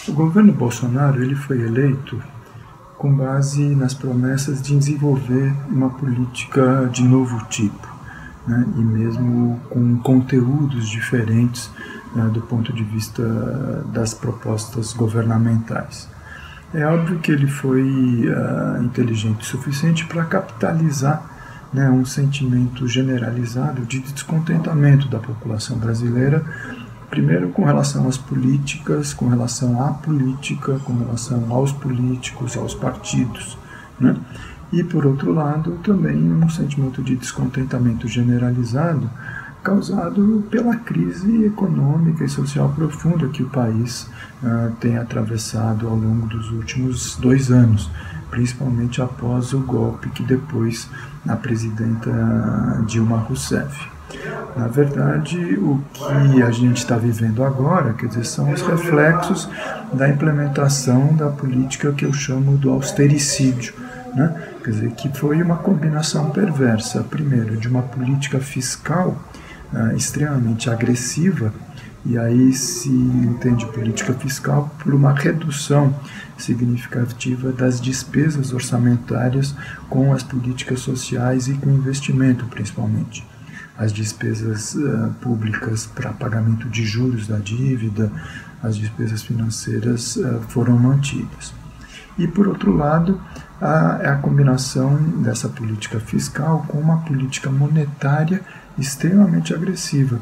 O governo Bolsonaro ele foi eleito com base nas promessas de desenvolver uma política de novo tipo, né, e mesmo com conteúdos diferentes, né, do ponto de vista das propostas governamentais. É óbvio que ele foi inteligente o suficiente para capitalizar, né, um sentimento generalizado de descontentamento da população brasileira, primeiro com relação às políticas, com relação à política, com relação aos políticos, aos partidos, né? E, por outro lado, também um sentimento de descontentamento generalizado causado pela crise econômica e social profunda que o país tem atravessado ao longo dos últimos 2 anos, principalmente após o golpe que depois a presidenta Dilma Rousseff. Na verdade, o que a gente está vivendo agora, quer dizer, são os reflexos da implementação da política que eu chamo do austericídio, né? Quer dizer, que foi uma combinação perversa, primeiro, de uma política fiscal extremamente agressiva, e aí se entende política fiscal por uma redução significativa das despesas orçamentárias com as políticas sociais e com investimento, principalmente. As despesas públicas para pagamento de juros da dívida, as despesas financeiras foram mantidas. E, por outro lado, a combinação dessa política fiscal com uma política monetária extremamente agressiva,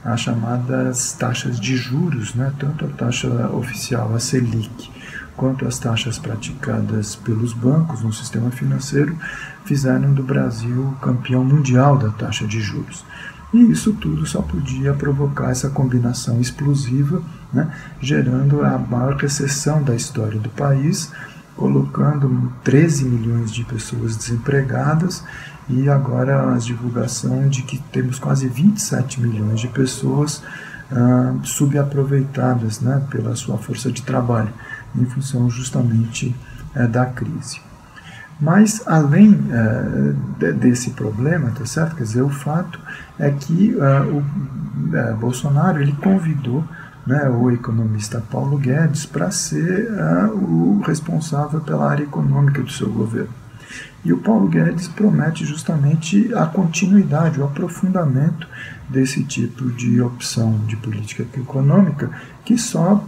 as chamadas taxas de juros, né, tanto a taxa oficial, a Selic, quanto as taxas praticadas pelos bancos no sistema financeiro, fizeram do Brasil campeão mundial da taxa de juros. E isso tudo só podia provocar essa combinação explosiva, né, gerando a maior recessão da história do país, colocando 13 milhões de pessoas desempregadas, e agora a divulgação de que temos quase 27 milhões de pessoas subaproveitadas, né, pela sua força de trabalho, em função justamente da crise. Mas, além desse problema, tá certo? Quer dizer, o fato é que o Bolsonaro ele convidou, né, o economista Paulo Guedes para ser o responsável pela área econômica do seu governo. E o Paulo Guedes promete justamente a continuidade, o aprofundamento desse tipo de opção de política econômica que só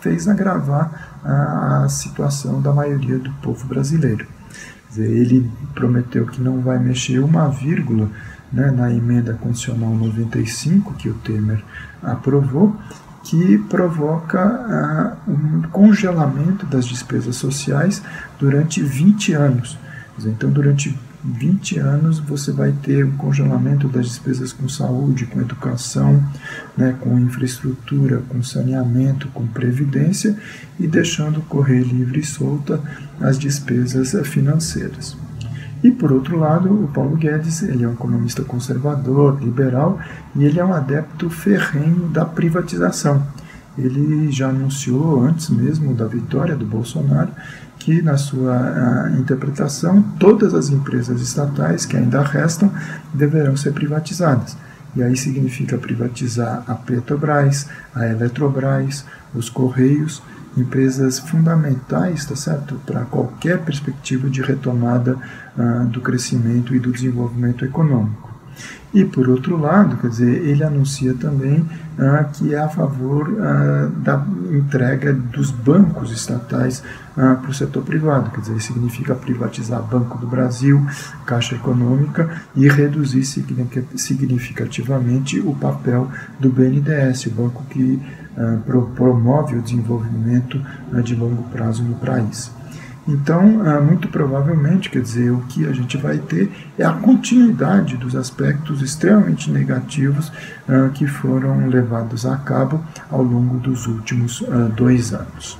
fez agravar a situação da maioria do povo brasileiro. Quer dizer, ele prometeu que não vai mexer uma vírgula, né, na emenda constitucional 95 que o Temer aprovou, que provoca um congelamento das despesas sociais durante 20 anos. Então, durante 20 anos, você vai ter um congelamento das despesas com saúde, com educação, né, com infraestrutura, com saneamento, com previdência, e deixando correr livre e solta as despesas financeiras. E, por outro lado, o Paulo Guedes ele é um economista conservador, liberal, e ele é um adepto ferrenho da privatização. Ele já anunciou, antes mesmo da vitória do Bolsonaro, que, na sua interpretação, todas as empresas estatais que ainda restam deverão ser privatizadas. E aí significa privatizar a Petrobras, a Eletrobras, os Correios, empresas fundamentais, tá certo, para qualquer perspectiva de retomada do crescimento e do desenvolvimento econômico. E, por outro lado, quer dizer, ele anuncia também que é a favor da entrega dos bancos estatais para o setor privado. Quer dizer, significa privatizar Banco do Brasil, Caixa Econômica, e reduzir significativamente o papel do BNDES, o banco que promove o desenvolvimento de longo prazo no país. Então, muito provavelmente, quer dizer, o que a gente vai ter é a continuidade dos aspectos extremamente negativos que foram levados a cabo ao longo dos últimos 2 anos.